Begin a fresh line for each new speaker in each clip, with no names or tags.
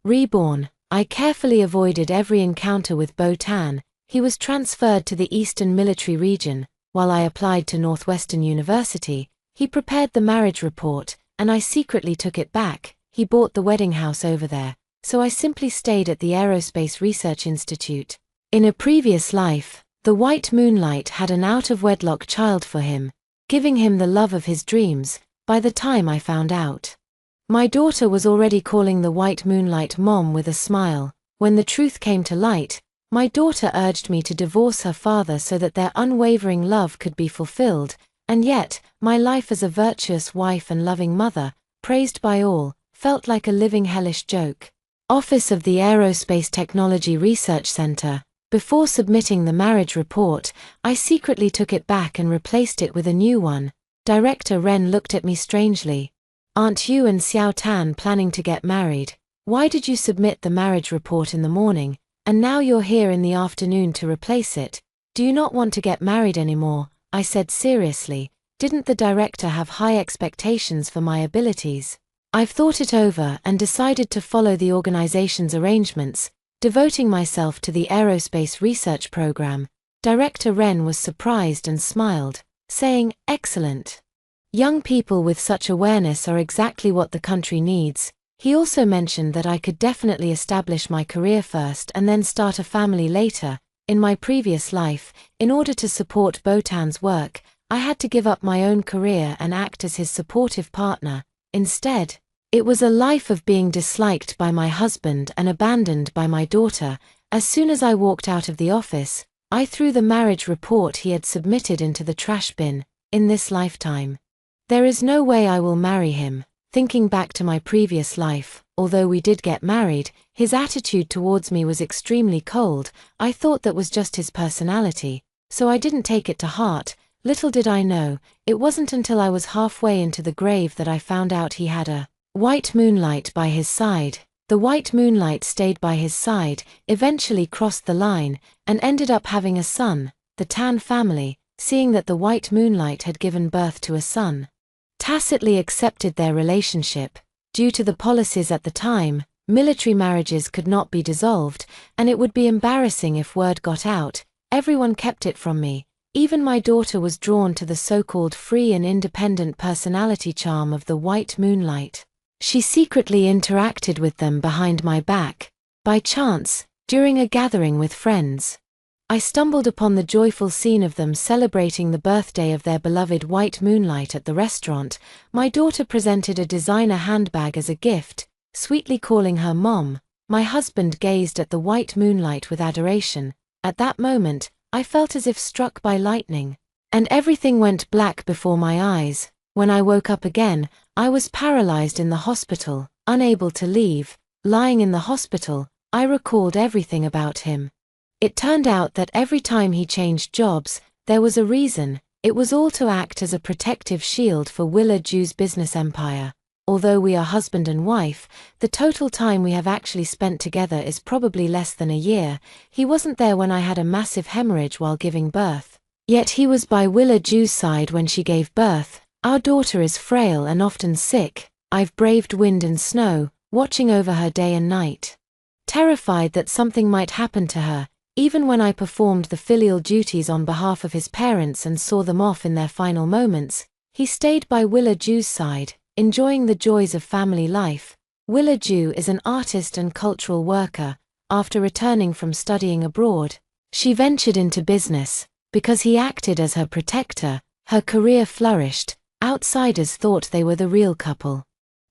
Reborn. I carefully avoided every encounter with Bo-Tan. He was transferred to the Eastern Military Region, while I applied to Northwestern University. He prepared the marriage report, and I secretly took it back. He bought the wedding house over there, so I simply stayed at the Aerospace Research Institute. In a previous life, the White Moonlight had an out-of-wedlock child for him, giving him the love of his dreams. By the time I found out, my daughter was already calling the White Moonlight Mom with a smile. When the truth came to light, my daughter urged me to divorce her father so that their unwavering love could be fulfilled, and yet, my life as a virtuous wife and loving mother, praised by all, felt like a living hellish joke. Office of the Aerospace Technology Research Center. Before submitting the marriage report, I secretly took it back and replaced it with a new one. Director Ren looked at me strangely. "Aren't you and Xiao Tan planning to get married? Why did you submit the marriage report in the morning, and now you're here in the afternoon to replace it? Do you not want to get married anymore?" I said seriously. Didn't the director have high expectations for my abilities? I've thought it over and decided to follow the organization's arrangements, devoting myself to the aerospace research program. Director Ren was surprised and smiled, saying, "Excellent. Young people with such awareness are exactly what the country needs." He also mentioned that I could definitely establish my career first and then start a family later. In my previous life, in order to support Bo-Tan's work, I had to give up my own career and act as his supportive partner. Instead, it was a life of being disliked by my husband and abandoned by my daughter. As soon as I walked out of the office, I threw the marriage report he had submitted into the trash bin. In this lifetime, there is no way I will marry him. Thinking back to my previous life, although we did get married, his attitude towards me was extremely cold. I thought that was just his personality, so I didn't take it to heart. Little did I know, it wasn't until I was halfway into the grave that I found out he had a White Moonlight by his side. The White Moonlight stayed by his side, eventually crossed the line, and ended up having a son. The Tan family, seeing that the White Moonlight had given birth to a son, tacitly accepted their relationship. Due to the policies at the time, military marriages could not be dissolved, and it would be embarrassing if word got out. Everyone kept it from me. Even my daughter was drawn to the so-called free and independent personality charm of the White Moonlight. She secretly interacted with them behind my back. By chance, during a gathering with friends, I stumbled upon the joyful scene of them celebrating the birthday of their beloved White Moonlight at the restaurant. My daughter presented a designer handbag as a gift, sweetly calling her Mom. My husband gazed at the White Moonlight with adoration. At that moment, I felt as if struck by lightning, and everything went black before my eyes. When I woke up again, I was paralyzed in the hospital, unable to leave. Lying in the hospital, I recalled everything about him. It turned out that every time he changed jobs, there was a reason. It was all to act as a protective shield for Willa Ju's business empire. Although we are husband and wife, the total time we have actually spent together is probably less than a year. He wasn't there when I had a massive hemorrhage while giving birth. Yet he was by Willa Ju's side when she gave birth. Our daughter is frail and often sick. I've braved wind and snow, watching over her day and night, terrified that something might happen to her. Even when I performed the filial duties on behalf of his parents and saw them off in their final moments, he stayed by Willa Ju's side, enjoying the joys of family life. Willa Ju is an artist and cultural worker. After returning from studying abroad, she ventured into business. Because he acted as her protector, her career flourished. Outsiders thought they were the real couple.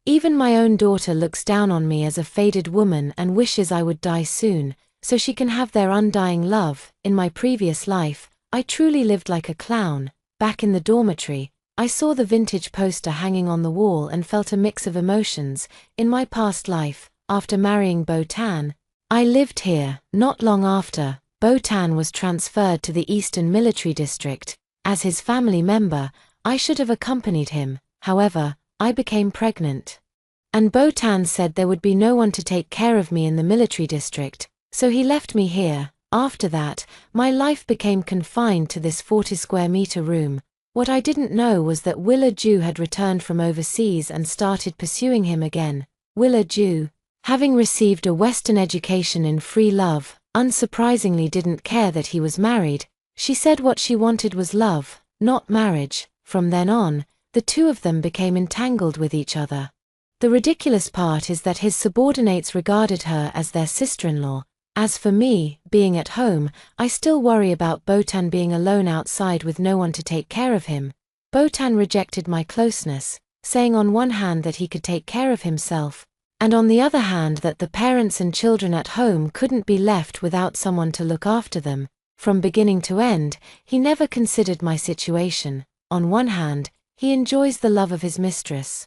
Even my own daughter looks down on me as a faded woman and wishes I would die soon, so she can have their undying love. In my previous life, I truly lived like a clown. Back in the dormitory, I saw the vintage poster hanging on the wall and felt a mix of emotions. In my past life, after marrying Bo-Tan, I lived here. Not long after, Bo-Tan was transferred to the Eastern Military District. As his family member, I should have accompanied him. However, I became pregnant, and Bo-Tan said there would be no one to take care of me in the military district, so he left me here. After that, my life became confined to this 40 square meter room. What I didn't know was that Willa Ju had returned from overseas and started pursuing him again. Willa Ju, Having received a Western education in free love, unsurprisingly didn't care that he was married. She said what she wanted was love, not marriage. From then on, the two of them became entangled with each other. The ridiculous part is that his subordinates regarded her as their sister-in-law. As for me, being at home, I still worry about Botan being alone outside with no one to take care of him. Botan rejected my closeness, saying on one hand that he could take care of himself, and on the other hand that the parents and children at home couldn't be left without someone to look after them. From beginning to end, he never considered my situation. On one hand, he enjoys the love of his mistress,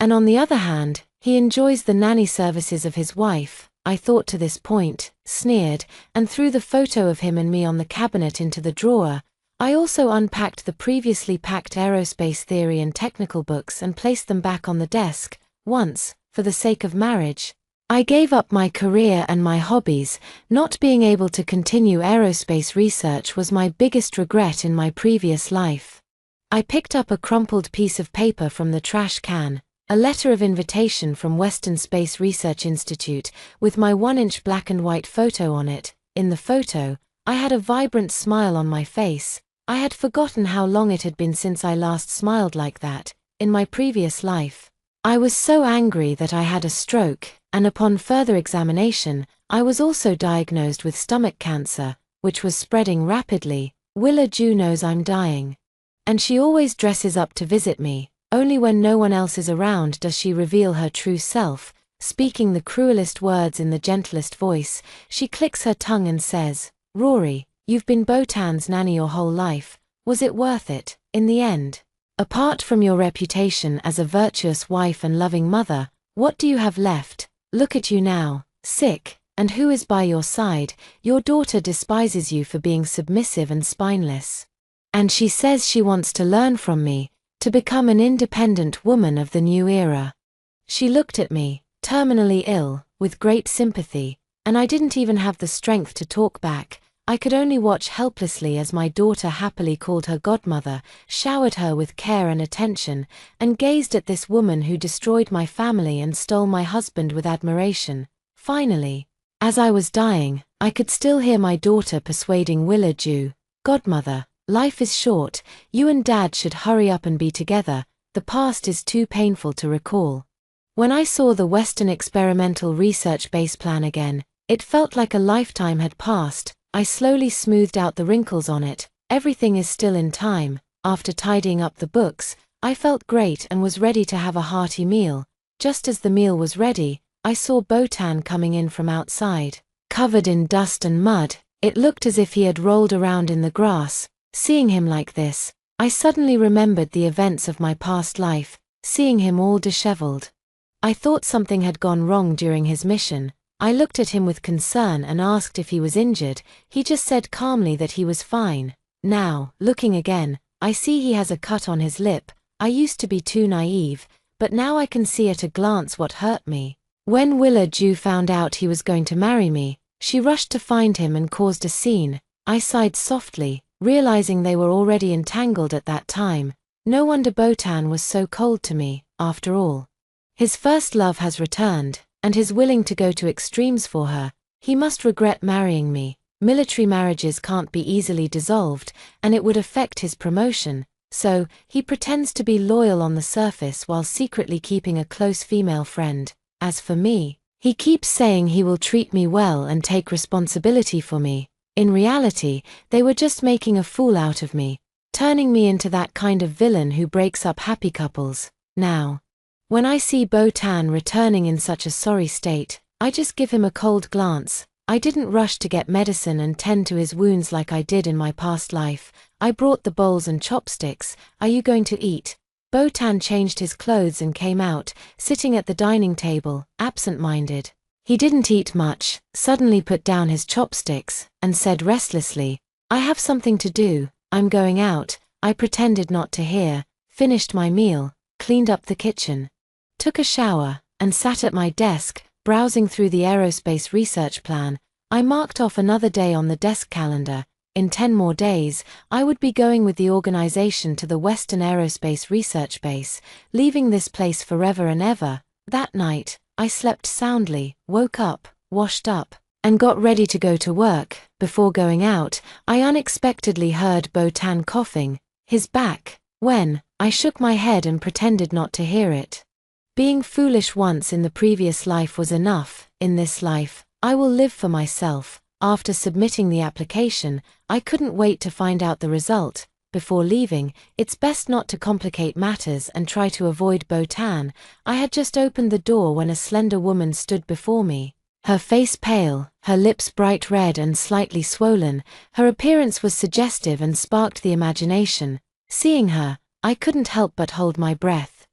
and on the other hand, he enjoys the nanny services of his wife. I thought to this point, sneered, and threw the photo of him and me on the cabinet into the drawer. I also unpacked the previously packed aerospace theory and technical books and placed them back on the desk. Once, for the sake of marriage, I gave up my career and my hobbies. Not being able to continue aerospace research was my biggest regret in my previous life. I picked up a crumpled piece of paper from the trash can, a letter of invitation from Western Space Research Institute, with my 1-inch black and white photo on it. In the photo, I had a vibrant smile on my face. I had forgotten how long it had been since I last smiled like that, in my previous life. I was so angry that I had a stroke, and upon further examination, I was also diagnosed with stomach cancer, which was spreading rapidly. Willa Ju knows I'm dying, and she always dresses up to visit me. Only when no one else is around does she reveal her true self. Speaking the cruelest words in the gentlest voice, she clicks her tongue and says, "Rory, you've been Botan's nanny your whole life. Was it worth it, in the end? Apart from your reputation as a virtuous wife and loving mother, what do you have left? Look at you now, sick, and who is by your side? Your daughter despises you for being submissive and spineless. And she says she wants to learn from me, to become an independent woman of the new era." She looked at me, terminally ill, with great sympathy, and I didn't even have the strength to talk back. I could only watch helplessly as my daughter happily called her godmother, showered her with care and attention, and gazed at this woman who destroyed my family and stole my husband with admiration. Finally, as I was dying, I could still hear my daughter persuading Willa Ju, "Godmother, life is short, you and Dad should hurry up and be together, the past is too painful to recall." When I saw the Western Experimental Research Base Plan again, it felt like a lifetime had passed. I slowly smoothed out the wrinkles on it. Everything is still in time. After tidying up the books, I felt great and was ready to have a hearty meal. Just as the meal was ready, I saw Botan coming in from outside. Covered in dust and mud, it looked as if he had rolled around in the grass. Seeing him like this, I suddenly remembered the events of my past life, seeing him all disheveled. I thought something had gone wrong during his mission. I looked at him with concern and asked if he was injured. He just said calmly that he was fine. Now, looking again, I see he has a cut on his lip. I used to be too naive, but now I can see at a glance what hurt me. When Willa Ju found out he was going to marry me, she rushed to find him and caused a scene. I sighed softly, realizing they were already entangled at that time. No wonder Botan was so cold to me, after all. His first love has returned, and he's willing to go to extremes for her. He must regret marrying me. Military marriages can't be easily dissolved, and it would affect his promotion. So, he pretends to be loyal on the surface while secretly keeping a close female friend. As for me, he keeps saying he will treat me well and take responsibility for me. In reality, they were just making a fool out of me, turning me into that kind of villain who breaks up happy couples. Now, when I see Botan returning in such a sorry state, I just give him a cold glance. I didn't rush to get medicine and tend to his wounds like I did in my past life. I brought the bowls and chopsticks. "Are you going to eat?" Botan changed his clothes and came out, sitting at the dining table, absent-minded. He didn't eat much, suddenly put down his chopsticks, and said restlessly, "I have something to do, I'm going out." I pretended not to hear, finished my meal, cleaned up the kitchen, took a shower, and sat at my desk, browsing through the aerospace research plan. I marked off another day on the desk calendar. In 10 more days, I would be going with the organization to the Western Aerospace Research Base, leaving this place forever and ever. That night, I slept soundly, woke up, washed up, and got ready to go to work. Before going out, I unexpectedly heard Botan coughing his back. When I shook my head and pretended not to hear it. Being foolish once in the previous life was enough. In this life, I will live for myself. After submitting the application, I couldn't wait to find out the result. Before leaving, it's best not to complicate matters and try to avoid Botan. I had just opened the door when a slender woman stood before me. Her face pale, her lips bright red and slightly swollen, her appearance was suggestive and sparked the imagination. Seeing her, I couldn't help but hold my breath.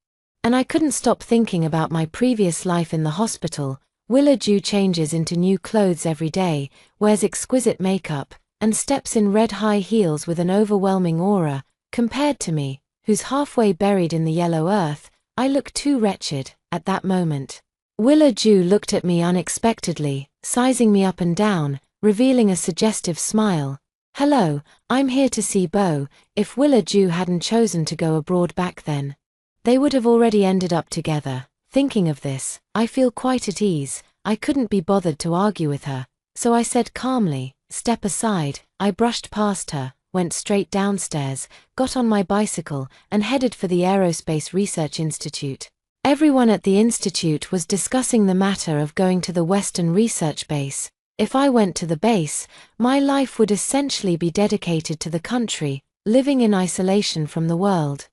And I couldn't stop thinking about my previous life in the hospital. Willa Ju changes into new clothes every day, wears exquisite makeup, and steps in red high heels with an overwhelming aura. Compared to me, who's halfway buried in the yellow earth, I look too wretched. At that moment, Willa Ju looked at me unexpectedly, sizing me up and down, revealing a suggestive smile. "Hello, I'm here to see Bo." If Willa Ju hadn't chosen to go abroad back then, they would have already ended up together. Thinking of this, I feel quite at ease. I couldn't be bothered to argue with her, so I said calmly, "Step aside." I brushed past her, went straight downstairs, got on my bicycle, and headed for the Aerospace Research Institute. Everyone at the institute was discussing the matter of going to the Western Research Base. If I went to the base, my life would essentially be dedicated to the country, living in isolation from the world.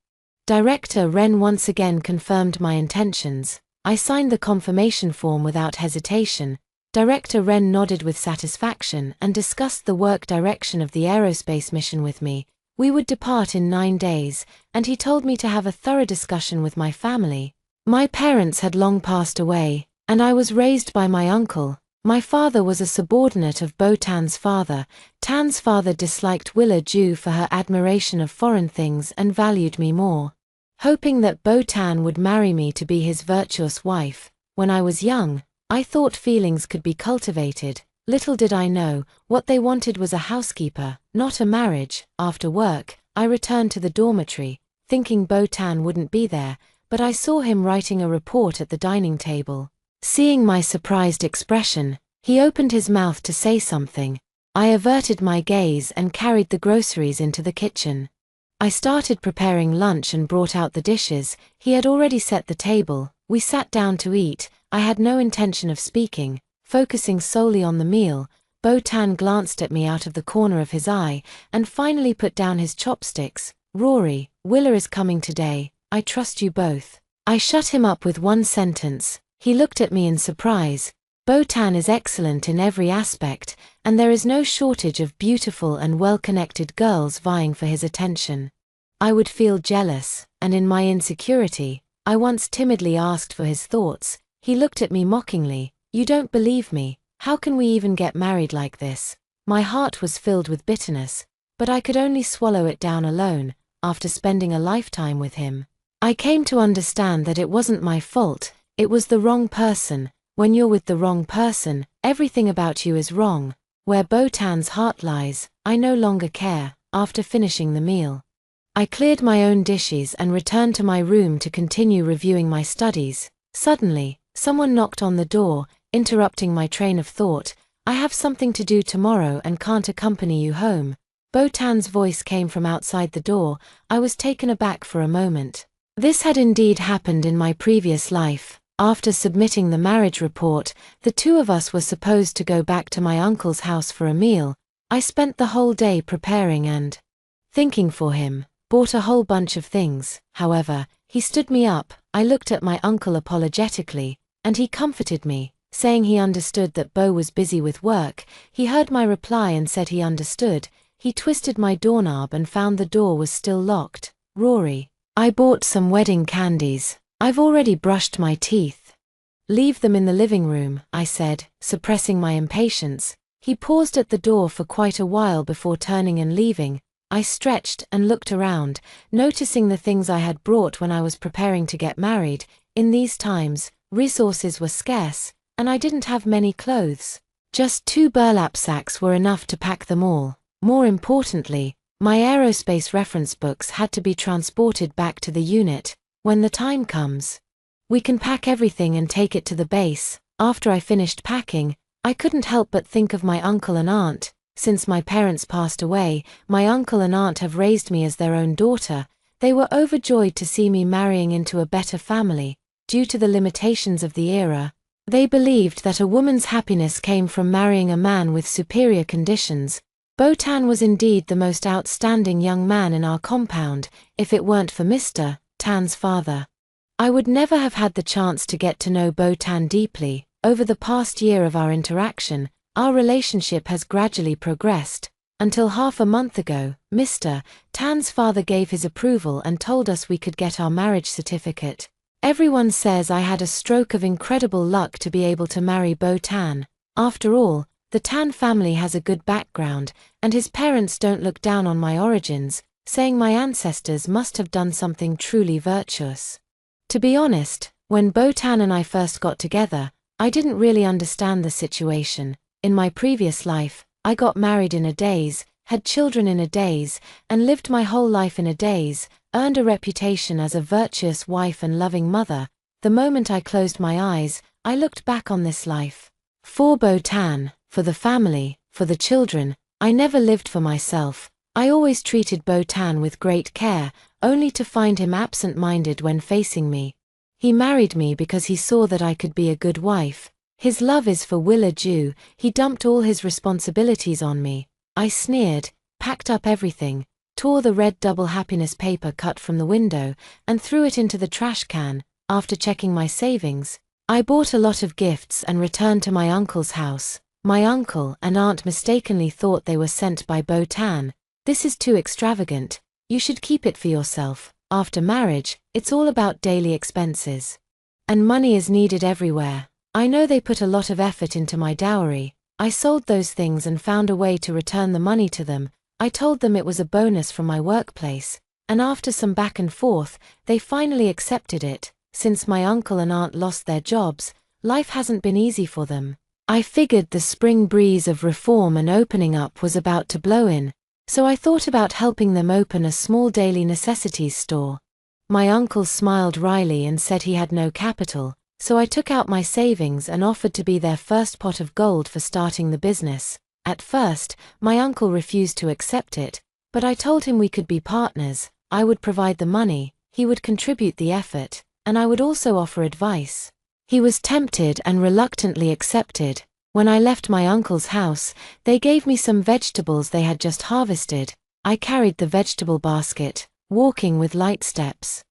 Director Ren once again confirmed my intentions. I signed the confirmation form without hesitation. Director Ren nodded with satisfaction and discussed the work direction of the aerospace mission with me. We would depart in 9 days, and he told me to have a thorough discussion with my family. My parents had long passed away, and I was raised by my uncle. My father was a subordinate of Botan's father. Tan's father disliked Willa Ju for her admiration of foreign things and valued me more, hoping that Botan would marry me to be his virtuous wife. When I was young, I thought feelings could be cultivated. Little did I know, what they wanted was a housekeeper, not a marriage. After work, I returned to the dormitory, thinking Botan wouldn't be there, but I saw him writing a report at the dining table. Seeing my surprised expression, he opened his mouth to say something. I averted my gaze and carried the groceries into the kitchen. I started preparing lunch and brought out the dishes. He had already set the table. We sat down to eat. I had no intention of speaking, focusing solely on the meal. Botan glanced at me out of the corner of his eye, and finally put down his chopsticks. "Rory, Willa is coming today. I trust you both." I shut him up with one sentence. He looked at me in surprise. Botan is excellent in every aspect, and there is no shortage of beautiful and well-connected girls vying for his attention. I would feel jealous, and in my insecurity, I once timidly asked for his thoughts. He looked at me mockingly. "You don't believe me? How can we even get married like this?" My heart was filled with bitterness, but I could only swallow it down alone. After spending a lifetime with him, I came to understand that it wasn't my fault. It was the wrong person. When you're with the wrong person, everything about you is wrong. Where Botan's heart lies, I no longer care. After finishing the meal, I cleared my own dishes and returned to my room to continue reviewing my studies. Suddenly, someone knocked on the door, interrupting my train of thought. "I have something to do tomorrow and can't accompany you home." Botan's voice came from outside the door. I was taken aback for a moment. This had indeed happened in my previous life. After submitting the marriage report, the two of us were supposed to go back to my uncle's house for a meal. I spent the whole day preparing and thinking for him, bought a whole bunch of things. However, he stood me up. I looked at my uncle apologetically, and he comforted me, saying he understood that Bo was busy with work. He heard my reply and said he understood. He twisted my doorknob and found the door was still locked. "Rory, I bought some wedding candies. I've already brushed my teeth." "Leave them in the living room," I said, suppressing my impatience. He paused at the door for quite a while before turning and leaving. I stretched and looked around, noticing the things I had brought when I was preparing to get married. In these times, resources were scarce, and I didn't have many clothes. Just 2 burlap sacks were enough to pack them all. More importantly, my aerospace reference books had to be transported back to the unit. When the time comes, We can pack everything and take it to the base." After I finished packing, I couldn't help but think of my uncle and aunt. Since my parents passed away, my uncle and aunt have raised me as their own daughter. They were overjoyed to see me marrying into a better family. Due to the limitations of the era, they believed that a woman's happiness came from marrying a man with superior conditions. Botan was indeed the most outstanding young man in our compound. If it weren't for Mr. Tan's father, I would never have had the chance to get to know Botan deeply. Over the past year of our interaction, our relationship has gradually progressed. Until half a month ago, Mr. Tan's father gave his approval and told us we could get our marriage certificate. Everyone says I had a stroke of incredible luck to be able to marry Botan. After all, the Tan family has a good background, and his parents don't look down on my origins, saying my ancestors must have done something truly virtuous. To be honest, when Botan and I first got together, I didn't really understand the situation. In my previous life, I got married in a daze, had children in a daze, and lived my whole life in a daze, earned a reputation as a virtuous wife and loving mother. The moment I closed my eyes, I looked back on this life. For Botan, for the family, for the children, I never lived for myself. I always treated Botan with great care, only to find him absent-minded when facing me. He married me because he saw that I could be a good wife. His love is for Illegitimate. He dumped all his responsibilities on me. I sneered, packed up everything, tore the red double happiness paper cut from the window, and threw it into the trash can. After checking my savings, I bought a lot of gifts and returned to my uncle's house. My uncle and aunt mistakenly thought they were sent by Botan. "This is too extravagant. You should keep it for yourself. After marriage, it's all about daily expenses. And money is needed everywhere." I know they put a lot of effort into my dowry. I sold those things and found a way to return the money to them. I told them it was a bonus from my workplace, and after some back and forth, they finally accepted it. Since my uncle and aunt lost their jobs, life hasn't been easy for them. I figured the spring breeze of reform and opening up was about to blow in, so I thought about helping them open a small daily necessities store. My uncle smiled wryly and said he had no capital, so I took out my savings and offered to be their first pot of gold for starting the business. At first, my uncle refused to accept it, but I told him we could be partners. I would provide the money, he would contribute the effort, and I would also offer advice. He was tempted and reluctantly accepted. When I left my uncle's house, they gave me some vegetables they had just harvested. I carried the vegetable basket, walking with light steps.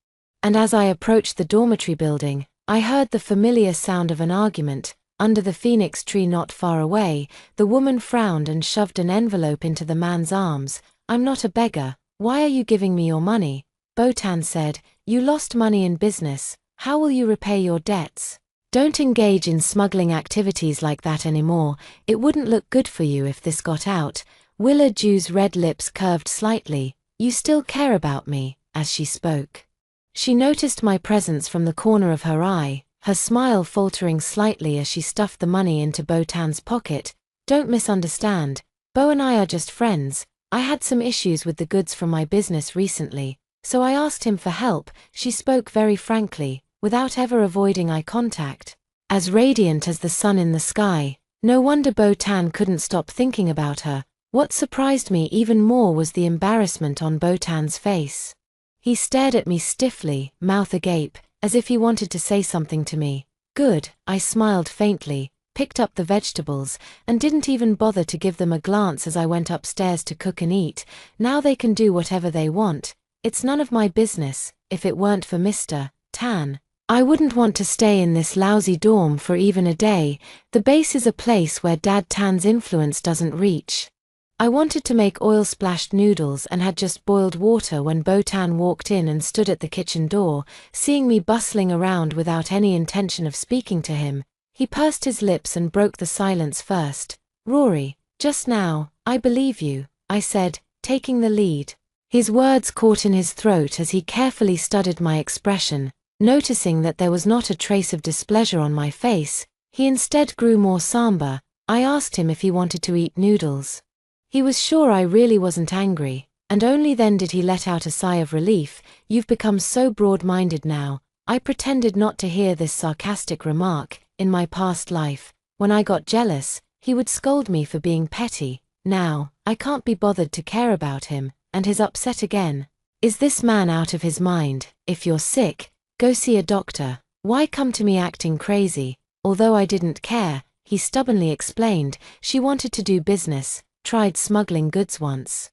And as I approached the dormitory building, I heard the familiar sound of an argument. Under the phoenix tree not far away, the woman frowned and shoved an envelope into the man's arms. "I'm not a beggar. Why are you giving me your money?" Botan said. "You lost money in business. How will you repay your debts? Don't engage in smuggling activities like that anymore. It wouldn't look good for you if this got out." Illegitim's red lips curved slightly. "You still care about me," as she spoke. She noticed my presence from the corner of her eye, her smile faltering slightly as she stuffed the money into Botan's pocket. "Don't misunderstand. Bo and I are just friends. I had some issues with the goods from my business recently, so I asked him for help." She spoke very frankly, without ever avoiding eye contact. As radiant as the sun in the sky. No wonder Botan couldn't stop thinking about her. What surprised me even more was the embarrassment on Botan's face. He stared at me stiffly, mouth agape, as if he wanted to say something to me. "Good," I smiled faintly, picked up the vegetables, and didn't even bother to give them a glance as I went upstairs to cook and eat. Now they can do whatever they want. It's none of my business. If it weren't for Mr. Tan, I wouldn't want to stay in this lousy dorm for even a day. The base is a place where Dad Tan's influence doesn't reach. I wanted to make oil-splashed noodles and had just boiled water when Botan walked in and stood at the kitchen door. Seeing me bustling around without any intention of speaking to him, he pursed his lips and broke the silence first. "Rory, just now, I believe you," I said, taking the lead. His words caught in his throat as he carefully studied my expression. Noticing that there was not a trace of displeasure on my face, he instead grew more somber. I asked him if he wanted to eat noodles. He was sure I really wasn't angry, and only then did he let out a sigh of relief. "You've become so broad-minded now. I pretended not to hear this sarcastic remark. In my past life, when I got jealous, he would scold me for being petty. Now, I can't be bothered to care about him, and he's upset again. Is this man out of his mind? If you're sick, go see a doctor. Why come to me acting crazy? Although I didn't care, he stubbornly explained, she wanted to do business, tried smuggling goods once.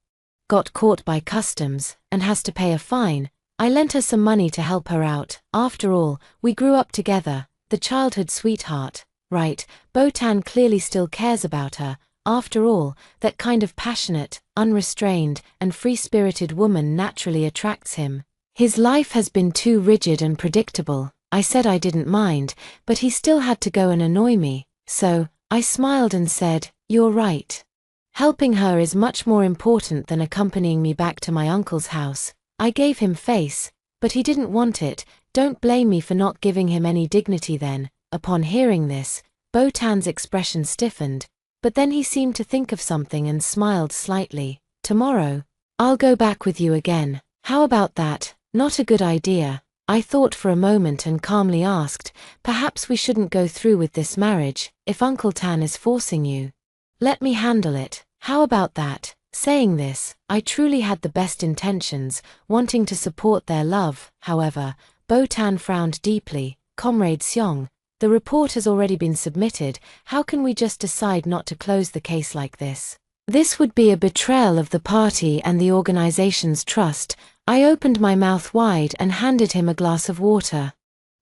Got caught by customs, and has to pay a fine. I lent her some money to help her out. After all, we grew up together, the childhood sweetheart. Right, Botan clearly still cares about her. After all, that kind of passionate, unrestrained, and free-spirited woman naturally attracts him. His life has been too rigid and predictable. I said I didn't mind, but he still had to go and annoy me. So, I smiled and said, "You're right. Helping her is much more important than accompanying me back to my uncle's house." I gave him face, but he didn't want it. Don't blame me for not giving him any dignity then. Upon hearing this, Botan's expression stiffened, but then he seemed to think of something and smiled slightly. "Tomorrow, I'll go back with you again. How about that?" "Not a good idea." I thought for a moment and calmly asked, "Perhaps we shouldn't go through with this marriage, if Uncle Tan is forcing you. Let me handle it. How about that?" Saying this, I truly had the best intentions, wanting to support their love. However, Botan frowned deeply. "Comrade Seong, the report has already been submitted. How can we just decide not to close the case like this? This would be a betrayal of the party and the organization's trust." I opened my mouth wide and handed him a glass of water.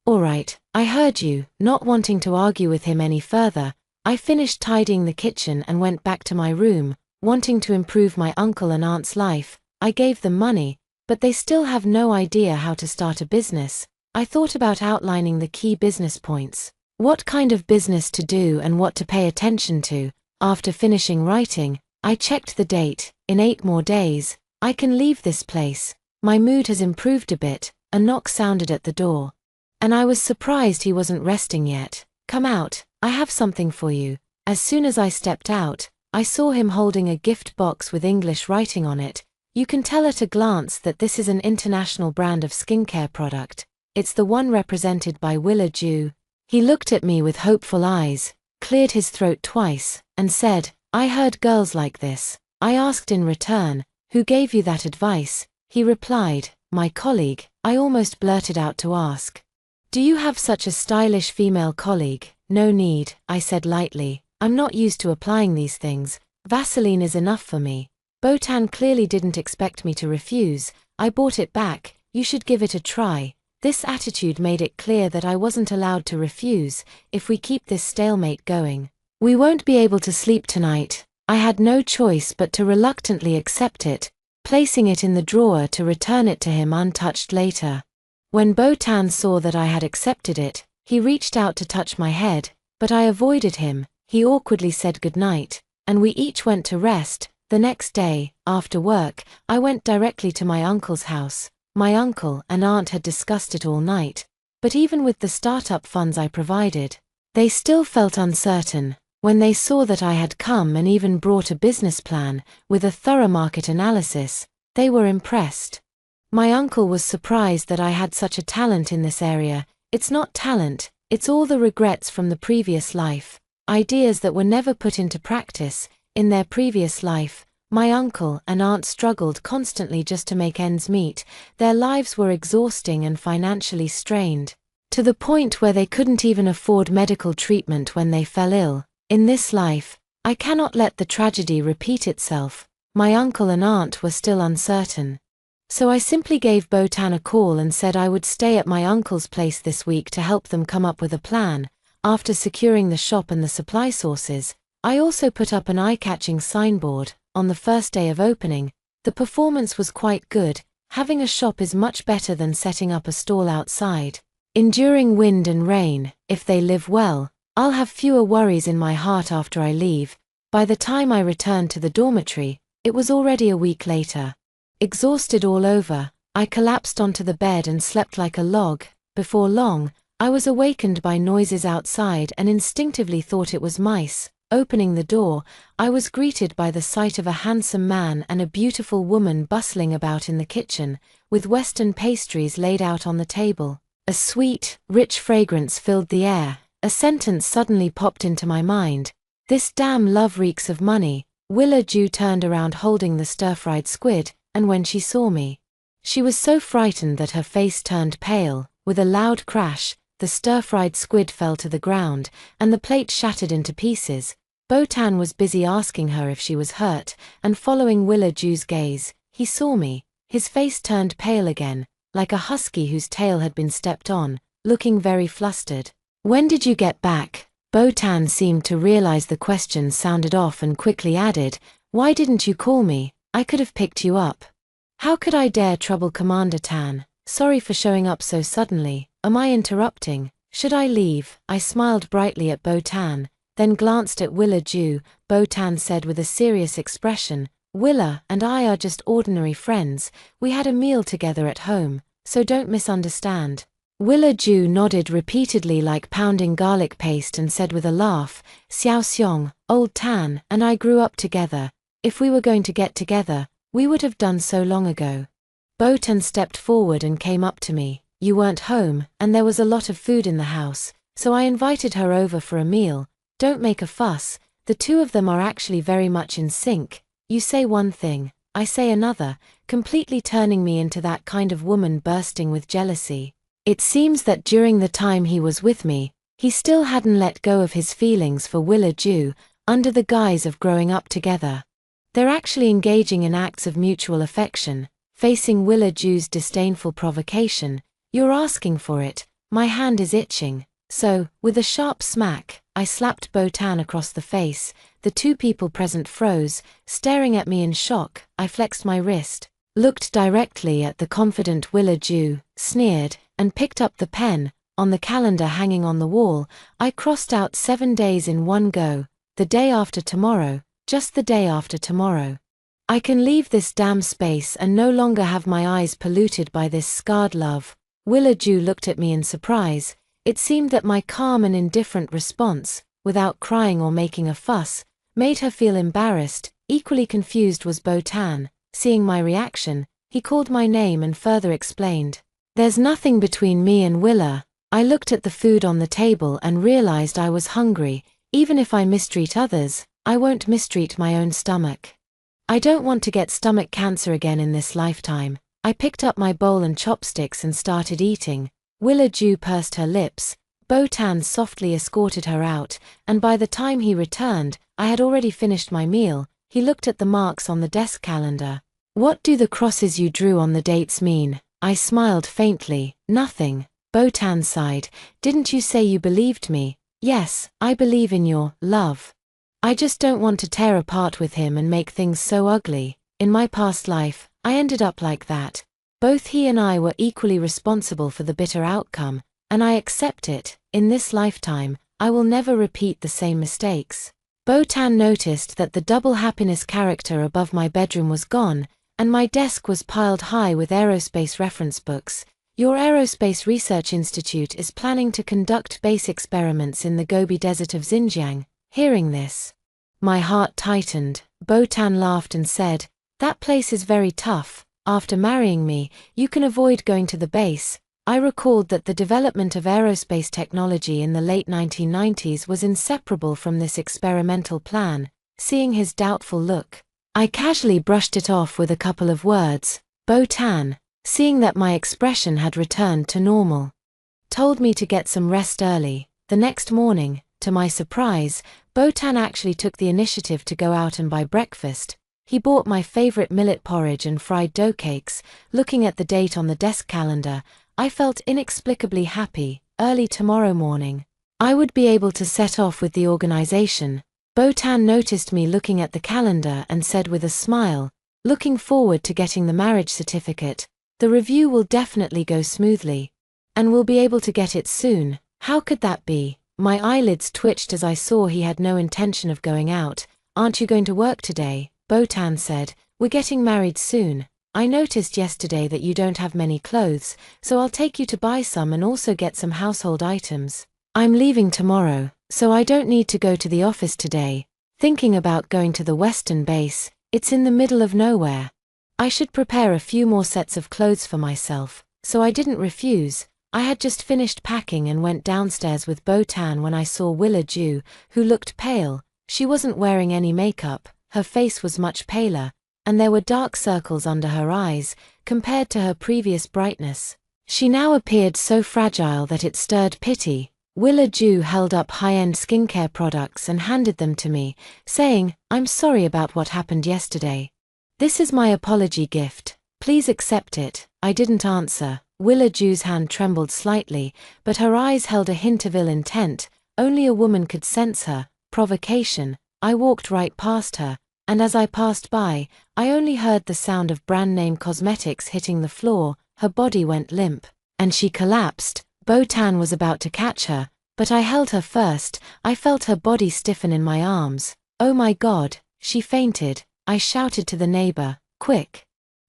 "All right, I heard you." Not wanting to argue with him any further, I finished tidying the kitchen and went back to my room. Wanting to improve my uncle and aunt's life, I gave them money, but they still have no idea how to start a business. I thought about outlining the key business points, what kind of business to do and what to pay attention to. After finishing writing, I checked the date. In 8 more days, I can leave this place. My mood has improved a bit. A knock sounded at the door, and I was surprised he wasn't resting yet. "Come out, I have something for you." As soon as I stepped out, I saw him holding a gift box with English writing on it. You can tell at a glance that this is an international brand of skincare product. It's the one represented by Willa Ju. He looked at me with hopeful eyes, cleared his throat twice, and said, "I heard girls like this." I asked in return, "Who gave you that advice?" He replied, "My colleague." I almost blurted out to ask, "Do you have such a stylish female colleague?" "No need," I said lightly. "I'm not used to applying these things. Vaseline is enough for me." Botan clearly didn't expect me to refuse. I bought it back. "You should give it a try." This attitude made it clear that I wasn't allowed to refuse. If we keep this stalemate going, we won't be able to sleep tonight. I had no choice but to reluctantly accept it, placing it in the drawer to return it to him untouched later. When Botan saw that I had accepted it, he reached out to touch my head, but I avoided him. He awkwardly said goodnight, and we each went to rest. The next day, after work, I went directly to my uncle's house. My uncle and aunt had discussed it all night, but even with the startup funds I provided, they still felt uncertain. When they saw that I had come and even brought a business plan, with a thorough market analysis, they were impressed. My uncle was surprised that I had such a talent in this area. "It's not talent, it's all the regrets from the previous life. Ideas that were never put into practice. In their previous life, my uncle and aunt struggled constantly just to make ends meet. Their lives were exhausting and financially strained, to the point where they couldn't even afford medical treatment when they fell ill. In this life, I cannot let the tragedy repeat itself." My uncle and aunt were still uncertain. So I simply gave Botan a call and said I would stay at my uncle's place this week to help them come up with a plan. After securing the shop and the supply sources, I also put up an eye-catching signboard. On the first day of opening, the performance was quite good. Having a shop is much better than setting up a stall outside, enduring wind and rain. If they live well, I'll have fewer worries in my heart after I leave. By the time I returned to the dormitory, it was already a week later. Exhausted all over, I collapsed onto the bed and slept like a log. Before long, I was awakened by noises outside and instinctively thought it was mice. Opening the door, I was greeted by the sight of a handsome man and a beautiful woman bustling about in the kitchen, with Western pastries laid out on the table. A sweet, rich fragrance filled the air. A sentence suddenly popped into my mind. This damn love reeks of money. Willa Ju turned around holding the stir-fried squid, and when she saw me, she was so frightened that her face turned pale. With a loud crash, the stir-fried squid fell to the ground, and the plate shattered into pieces. Botan was busy asking her if she was hurt, and following Willa Ju's gaze, he saw me. His face turned pale again, like a husky whose tail had been stepped on, looking very flustered. "When did you get back?" Botan seemed to realize the question sounded off and quickly added, "Why didn't you call me? I could have picked you up." "How could I dare trouble Commander Tan? Sorry for showing up so suddenly. Am I interrupting? Should I leave?" I smiled brightly at Botan, then glanced at Willa Ju. Botan said with a serious expression, "Willa and I are just ordinary friends. We had a meal together at home, so don't misunderstand." Willa Ju nodded repeatedly like pounding garlic paste and said with a laugh, "Xiao Xiong, old Tan and I grew up together. If we were going to get together, we would have done so long ago." Botan stepped forward and came up to me. "You weren't home, and there was a lot of food in the house, so I invited her over for a meal. Don't make a fuss, the two of them are actually very much in sync. You say one thing, I say another, completely turning me into that kind of woman bursting with jealousy." It seems that during the time he was with me, he still hadn't let go of his feelings for Willa Ju, under the guise of growing up together. They're actually engaging in acts of mutual affection. Facing Willa Ju's disdainful provocation, "You're asking for it, my hand is itching." So, with a sharp smack, I slapped Botan across the face. The two people present froze, staring at me in shock. I flexed my wrist, looked directly at the confident Willa Ju, sneered, and picked up the pen. On the calendar hanging on the wall, I crossed out 7 days in one go. The day after tomorrow, just the day after tomorrow. I can leave this damn space and no longer have my eyes polluted by this scarred love. Willa Ju looked at me in surprise. It seemed that my calm and indifferent response, without crying or making a fuss, made her feel embarrassed. Equally confused was Botan. Seeing my reaction, he called my name and further explained, "There's nothing between me and Willa." I looked at the food on the table and realized I was hungry. Even if I mistreat others, I won't mistreat my own stomach. I don't want to get stomach cancer again in this lifetime. I picked up my bowl and chopsticks and started eating. Willa Ju pursed her lips. Botan softly escorted her out, and by the time he returned, I had already finished my meal. He looked at the marks on the desk calendar. "What do the crosses you drew on the dates mean?" I smiled faintly. "Nothing." Botan sighed. "Didn't you say you believed me?" "Yes, I believe in your love. I just don't want to tear apart with him and make things so ugly. In my past life, I ended up like that. Both he and I were equally responsible for the bitter outcome, and I accept it. In this lifetime, I will never repeat the same mistakes." Botan noticed that the double happiness character above my bedroom was gone, and my desk was piled high with aerospace reference books. "Your Aerospace Research Institute is planning to conduct base experiments in the Gobi Desert of Xinjiang." Hearing this, my heart tightened. Botan laughed and said, "That place is very tough. After marrying me, you can avoid going to the base." I recalled that the development of aerospace technology in the late 1990s was inseparable from this experimental plan. Seeing his doubtful look, I casually brushed it off with a couple of words. Botan, seeing that my expression had returned to normal, told me to get some rest early. The next morning, to my surprise, Botan actually took the initiative to go out and buy breakfast. He bought my favorite millet porridge and fried dough cakes. Looking at the date on the desk calendar, I felt inexplicably happy. Early tomorrow morning, I would be able to set off with the organization. Botan noticed me looking at the calendar and said with a smile, "Looking forward to getting the marriage certificate. The review will definitely go smoothly. And we'll be able to get it soon." How could that be? My eyelids twitched as I saw he had no intention of going out. "Aren't you going to work today?" Botan said. "We're getting married soon. I noticed yesterday that you don't have many clothes, so I'll take you to buy some and also get some household items. I'm leaving tomorrow, so I don't need to go to the office today. Thinking about going to the Western base, it's in the middle of nowhere. I should prepare a few more sets of clothes for myself." So I didn't refuse. I had just finished packing and went downstairs with Botan when I saw Willa Ju, who looked pale. She wasn't wearing any makeup, her face was much paler, and there were dark circles under her eyes, compared to her previous brightness. She now appeared so fragile that it stirred pity. Willa Ju held up high-end skincare products and handed them to me, saying, "I'm sorry about what happened yesterday. This is my apology gift. Please accept it." I didn't answer. Willa Ju's hand trembled slightly, but her eyes held a hint of ill intent. Only a woman could sense her provocation. I walked right past her, and as I passed by, I only heard the sound of brand-name cosmetics hitting the floor. Her body went limp, and she collapsed. Botan was about to catch her, but I held her first. I felt her body stiffen in my arms. "Oh my God," she fainted. I shouted to the neighbor, "Quick!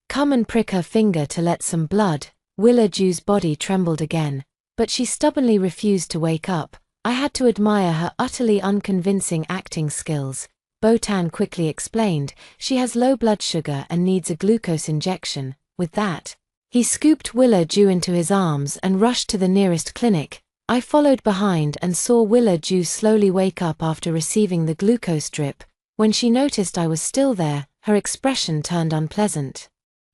Come and prick her finger to let some blood." Willa Ju's body trembled again, but she stubbornly refused to wake up. I had to admire her utterly unconvincing acting skills. Botan quickly explained, "She has low blood sugar and needs a glucose injection." With that, he scooped Willa Ju into his arms and rushed to the nearest clinic. I followed behind and saw Willa Ju slowly wake up after receiving the glucose drip. When she noticed I was still there, her expression turned unpleasant.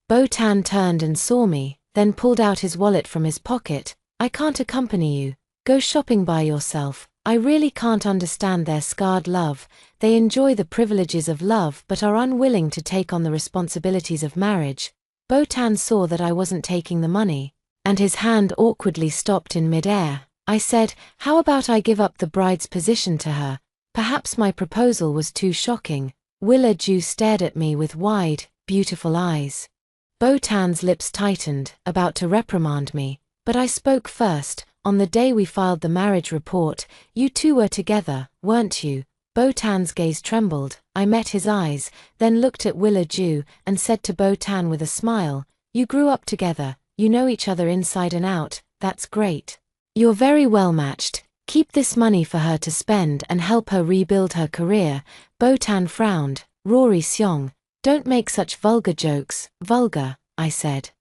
Botan turned and saw me, then pulled out his wallet from his pocket. "I can't accompany you. Go shopping by yourself. I really can't understand their scarred love. They enjoy the privileges of love but are unwilling to take on the responsibilities of marriage." Botan saw that I wasn't taking the money, and his hand awkwardly stopped in mid-air. I said, "How about I give up the bride's position to her?" Perhaps my proposal was too shocking. Willa Ju stared at me with wide, beautiful eyes. Botan's lips tightened, about to reprimand me, but I spoke first. "On the day we filed the marriage report, you two were together, weren't you?" Botan's gaze trembled. I met his eyes, then looked at Willa Ju, and said to Botan with a smile, "You grew up together, you know each other inside and out. That's great. You're very well matched. Keep this money for her to spend and help her rebuild her career." Botan frowned. "Rory Seong, don't make such vulgar jokes." "Vulgar," I said.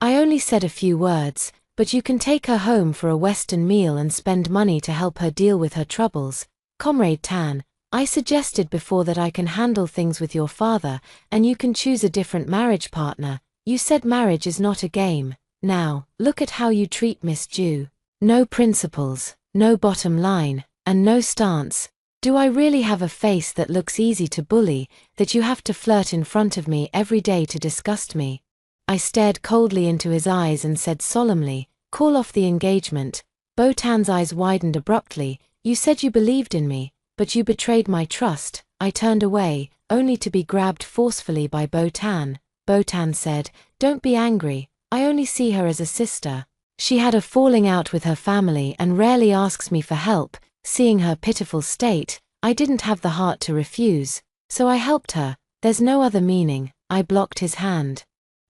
"I only said a few words, but you can take her home for a Western meal and spend money to help her deal with her troubles. Comrade Tan, I suggested before that I can handle things with your father, and you can choose a different marriage partner. You said marriage is not a game. Now, look at how you treat Miss Ju. No principles, no bottom line, and no stance. Do I really have a face that looks easy to bully, that you have to flirt in front of me every day to disgust me?" I stared coldly into his eyes and said solemnly, "Call off the engagement." Botan's eyes widened abruptly. "You said you believed in me, but you betrayed my trust." I turned away, only to be grabbed forcefully by Botan. Botan said, "Don't be angry, I only see her as a sister. She had a falling out with her family and rarely asks me for help." Seeing her pitiful state, I didn't have the heart to refuse, so I helped her. There's no other meaning. I blocked his hand.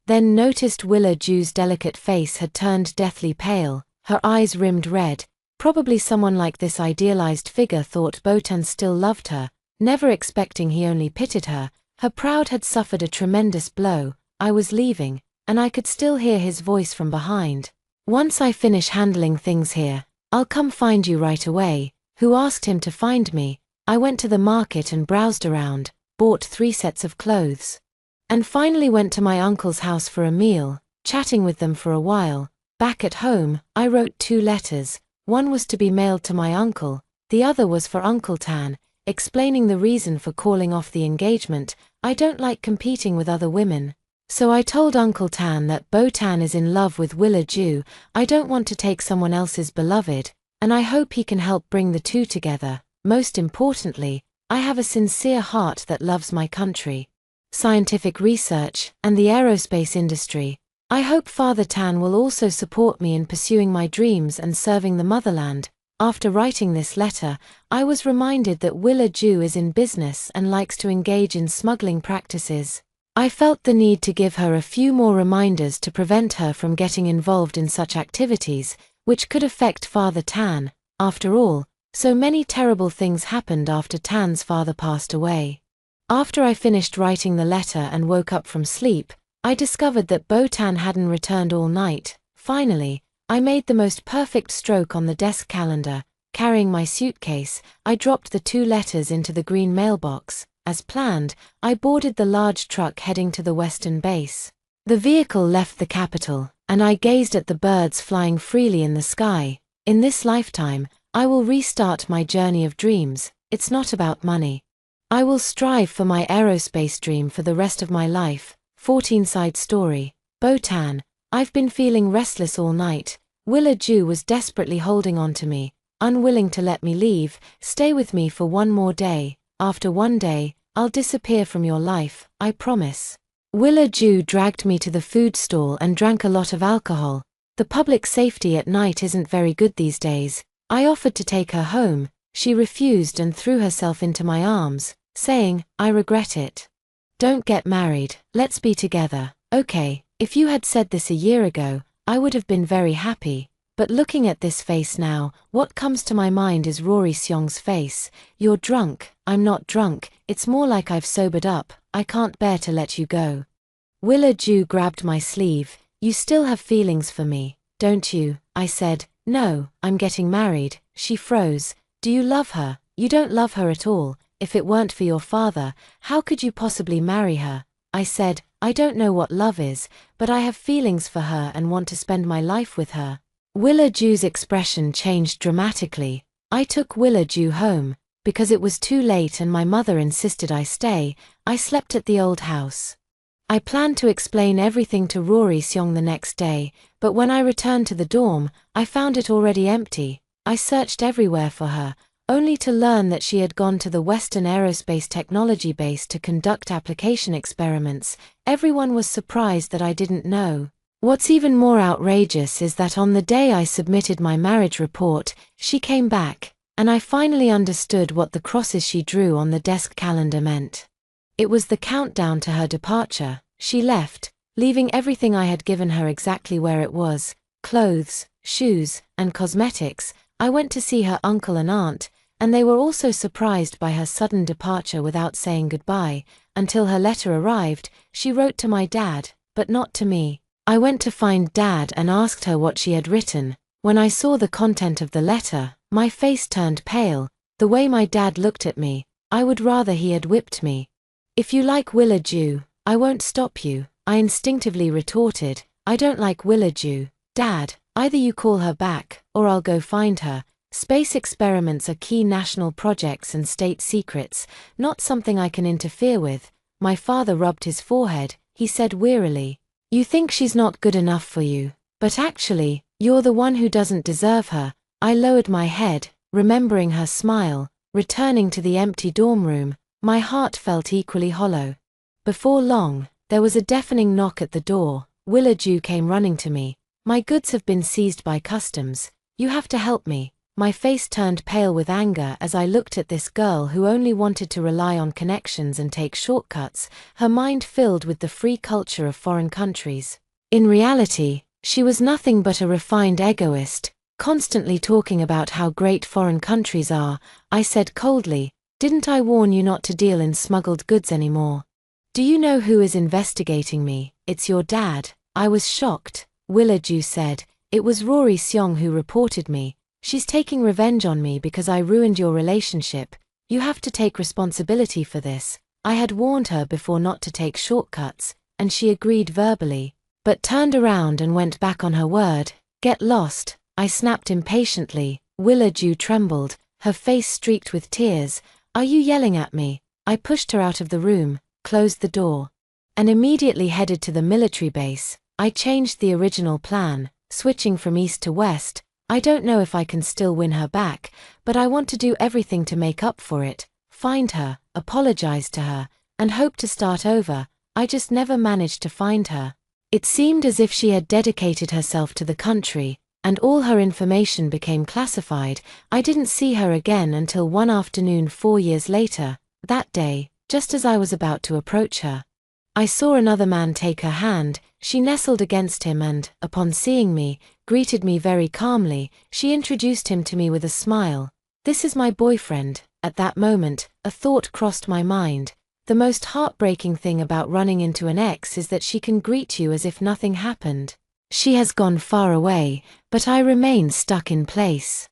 Then noticed Willa Ju's delicate face had turned deathly pale, her eyes rimmed red. Probably someone like this idealized figure thought Botan still loved her, never expecting he only pitied her. Her pride had suffered a tremendous blow. I was leaving, and I could still hear his voice from behind. "Once I finish handling things here, I'll come find you right away." Who asked him to find me? I went to the market and browsed around, bought 3 sets of clothes, and finally went to my uncle's house for a meal, chatting with them for a while. Back at home, I wrote 2 letters. One was to be mailed to my uncle, the other was for Uncle Tan, explaining the reason for calling off the engagement. I don't like competing with other women. So I told Uncle Tan that Botan is in love with Willa Ju. I don't want to take someone else's beloved, and I hope he can help bring the two together. Most importantly, I have a sincere heart that loves my country, scientific research, and the aerospace industry. I hope Father Tan will also support me in pursuing my dreams and serving the motherland. After writing this letter, I was reminded that Willa Ju is in business and likes to engage in smuggling practices. I felt the need to give her a few more reminders to prevent her from getting involved in such activities, which could affect Father Tan. After all, so many terrible things happened after Tan's father passed away. After I finished writing the letter and woke up from sleep, I discovered that Botan hadn't returned all night. Finally, I made the most perfect stroke on the desk calendar. Carrying my suitcase, I dropped the 2 letters into the green mailbox. As planned, I boarded the large truck heading to the western base. The vehicle left the capital, and I gazed at the birds flying freely in the sky. In this lifetime, I will restart my journey of dreams. It's not about money. I will strive for my aerospace dream for the rest of my life. 14-side story. Bhutan. I've been feeling restless all night. Willa Ju was desperately holding on to me, unwilling to let me leave. Stay with me for one more day. After one day, I'll disappear from your life, I promise. Willa Ju dragged me to the food stall and drank a lot of alcohol. The public safety at night isn't very good these days. I offered to take her home. She refused and threw herself into my arms, saying, I regret it. Don't get married, let's be together. Okay, if you had said this a year ago, I would have been very happy. But looking at this face now, what comes to my mind is Rory Seong's face. You're drunk. I'm not drunk, it's more like I've sobered up. I can't bear to let you go. Willa Ju grabbed my sleeve. You still have feelings for me, don't you? I said, no, I'm getting married. She froze. Do you love her? You don't love her at all. If it weren't for your father, how could you possibly marry her? I said, I don't know what love is, but I have feelings for her and want to spend my life with her. Willa Ju's expression changed dramatically. I took Willa Ju home. Because it was too late and my mother insisted I stay, I slept at the old house. I planned to explain everything to Rory Seong the next day, but when I returned to the dorm, I found it already empty. I searched everywhere for her, only to learn that she had gone to the Western Aerospace Technology Base to conduct application experiments. Everyone was surprised that I didn't know. What's even more outrageous is that on the day I submitted my marriage report, she came back, and I finally understood what the crosses she drew on the desk calendar meant. It was the countdown to her departure. She left, leaving everything I had given her exactly where it was: clothes, shoes, and cosmetics. I went to see her uncle and aunt, and they were also surprised by her sudden departure without saying goodbye. Until her letter arrived, she wrote to my dad, but not to me. I went to find Dad and asked her what she had written. When I saw the content of the letter, my face turned pale. The way my dad looked at me, I would rather he had whipped me. If you like Willa Ju, I won't stop you, I instinctively retorted. I don't like Willa Ju, Dad. Either you call her back, or I'll go find her. Space experiments are key national projects and state secrets, not something I can interfere with. My father rubbed his forehead. He said wearily, you think she's not good enough for you, but actually, you're the one who doesn't deserve her. I lowered my head, remembering her smile. Returning to the empty dorm room, my heart felt equally hollow. Before long, there was a deafening knock at the door. Willa Ju came running to me. My goods have been seized by customs. You have to help me. My face turned pale with anger as I looked at this girl who only wanted to rely on connections and take shortcuts, her mind filled with the free culture of foreign countries. In reality, she was nothing but a refined egoist, constantly talking about how great foreign countries are. I said coldly, didn't I warn you not to deal in smuggled goods anymore? Do you know who is investigating me? It's your dad. I was shocked. Willa Ju said, it was Rory Seong who reported me. She's taking revenge on me because I ruined your relationship. You have to take responsibility for this. I had warned her before not to take shortcuts, and she agreed verbally, but turned around and went back on her word. Get lost, I snapped impatiently. Willa Ju trembled, her face streaked with tears. Are you yelling at me? I pushed her out of the room, closed the door, and immediately headed to the military base. I changed the original plan, switching from east to west. I don't know if I can still win her back, but I want to do everything to make up for it. Find her, apologize to her, and hope to start over. I just never managed to find her. It seemed as if she had dedicated herself to the country, and all her information became classified. I didn't see her again until one afternoon 4 years later. That day, just as I was about to approach her, I saw another man take her hand. She nestled against him and, upon seeing me, greeted me very calmly. She introduced him to me with a smile. This is my boyfriend. At that moment, a thought crossed my mind. The most heartbreaking thing about running into an ex is that she can greet you as if nothing happened. She has gone far away, but I remain stuck in place.